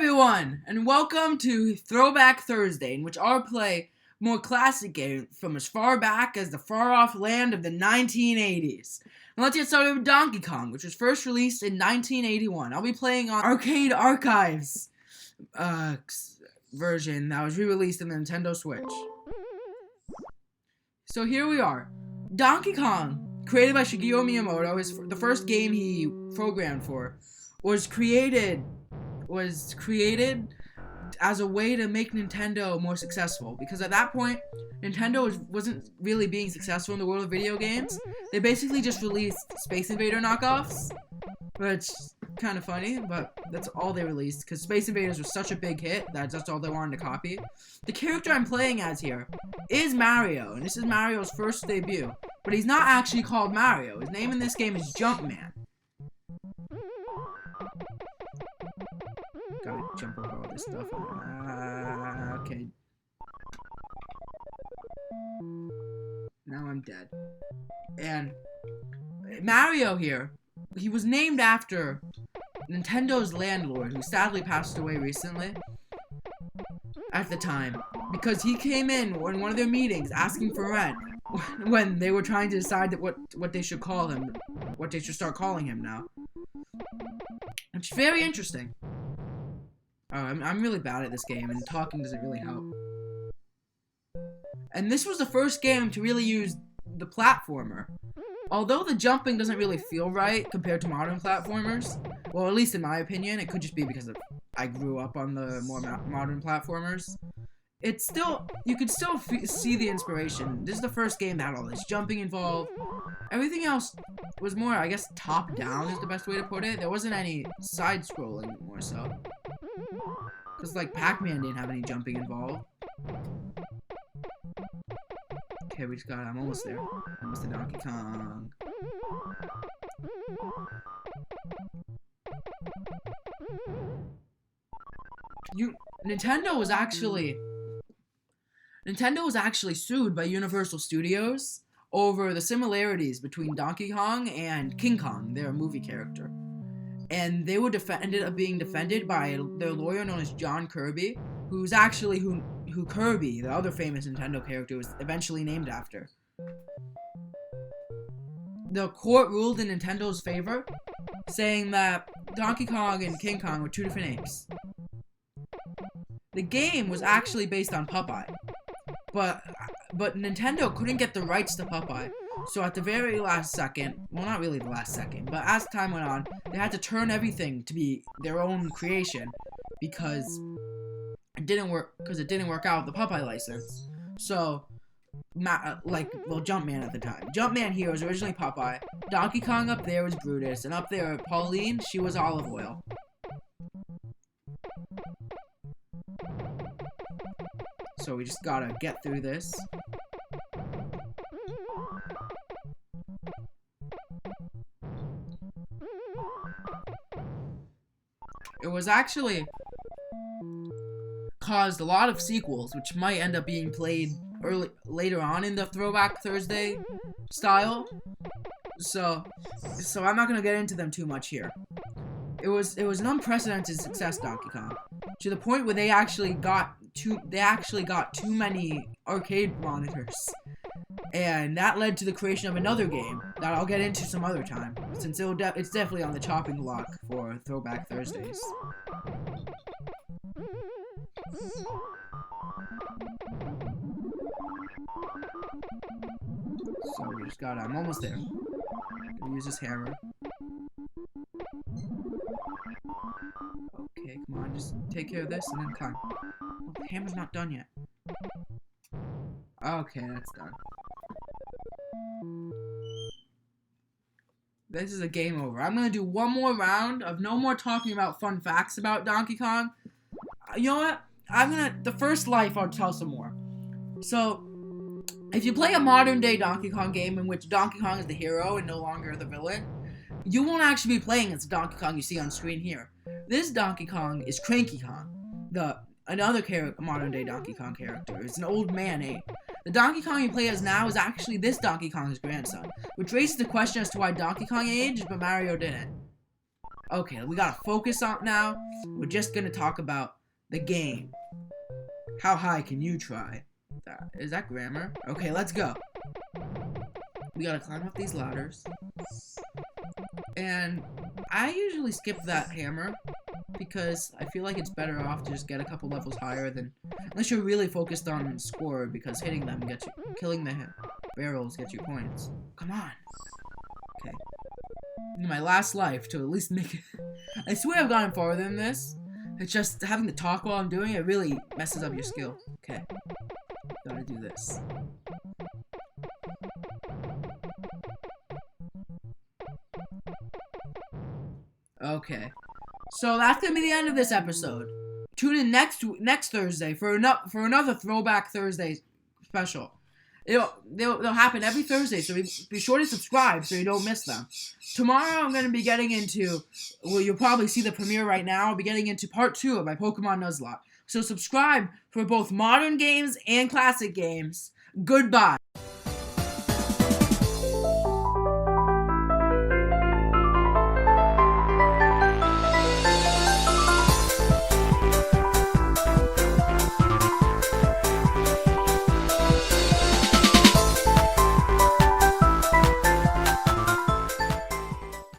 everyone, and welcome to Throwback Thursday, in which I'll play more classic games from as far back as the far-off land of the 1980s. Now let's get started with Donkey Kong, which was first released in 1981. I'll be playing on Arcade Archives version that was re-released in the Nintendo Switch. So here we are. Donkey Kong, created by Shigeru Miyamoto, the first game he programmed for, was created as a way to make Nintendo more successful, because at that point Nintendo wasn't really being successful in the world of video games. They basically just released Space Invader knockoffs, which is kind of funny, but that's all they released because Space Invaders was such a big hit that that's all they wanted to copy. The character I'm playing as here is Mario, and this is Mario's first debut, but he's not actually called Mario. His name in this game is Jumpman. Gotta jump over all this stuff. Okay. Now I'm dead. And Mario here, he was named after Nintendo's landlord, who sadly passed away recently at the time, because he came in one of their meetings asking for rent when they were trying to decide that what they should call him, what they should start calling him now. Which is very interesting. I'm really bad at this game, and talking doesn't really help. And this was the first game to really use the platformer. Although the jumping doesn't really feel right compared to modern platformers, well, at least in my opinion, it could just be because I grew up on the more modern platformers. It's still, you could still see the inspiration. This is the first game that had all this jumping involved. Everything else was more, I guess, top-down is the best way to put it. There wasn't any side-scrolling, more so. Because, like, Pac-Man didn't have any jumping involved. Okay, we just got it. I'm almost there. Almost to Donkey Kong. Nintendo was actually sued by Universal Studios over the similarities between Donkey Kong and King Kong, their movie character. And they were ended up being defended by their lawyer known as John Kirby, who's actually who Kirby, the other famous Nintendo character, was eventually named after. The court ruled in Nintendo's favor, saying that Donkey Kong and King Kong were two different apes. The game was actually based on Popeye, but Nintendo couldn't get the rights to Popeye. So at the very last second, well, not really the last second, but as time went on, they had to turn everything to be their own creation because it didn't work out with the Popeye license. So, Jumpman at the time. Jumpman here was originally Popeye. Donkey Kong up there was Brutus, and up there, Pauline, she was Olive Oil. So we just gotta get through this. It was actually caused a lot of sequels, which might end up being played later on in the Throwback Thursday style. So I'm not gonna get into them too much here. It was an unprecedented success, Donkey Kong, to the point where they actually got too many arcade monitors. And that led to the creation of another game that I'll get into some other time, since it's definitely on the chopping block for Throwback Thursdays. So we just got it. I'm almost there. Gonna use this hammer. Okay, come on, just take care of this and then climb. Oh, the hammer's not done yet. Okay, that's done. This is a game over. I'm gonna do one more round of no more talking about fun facts about Donkey Kong. You know what? The first life I'll tell some more. So, if you play a modern day Donkey Kong game in which Donkey Kong is the hero and no longer the villain, you won't actually be playing as the Donkey Kong you see on screen here. This Donkey Kong is Cranky Kong, another modern day Donkey Kong character. It's an old man ape. The Donkey Kong you play as now is actually this Donkey Kong's grandson, which raises the question as to why Donkey Kong aged, but Mario didn't. Okay, we gotta focus on now. We're just gonna talk about the game. How high can you try? Is that grammar? Okay, let's go. We gotta climb up these ladders. And I usually skip that hammer because I feel like it's better off to just get a couple levels higher than, unless you're really focused on score, because hitting them gets you, killing the barrels gets you points. Come on. Okay. In my last life to at least make it. I swear I've gotten farther than this. It's just having to talk while I'm doing it really messes up your skill. Okay. Gotta do this. Okay. So that's gonna be the end of this episode. Tune in next Thursday for another Throwback Thursday special. They'll happen every Thursday, so be sure to subscribe so you don't miss them. Tomorrow I'm going to be getting into, well, you'll probably see the premiere right now, I'll be getting into part 2 of my Pokemon Nuzlocke. So subscribe for both modern games and classic games. Goodbye.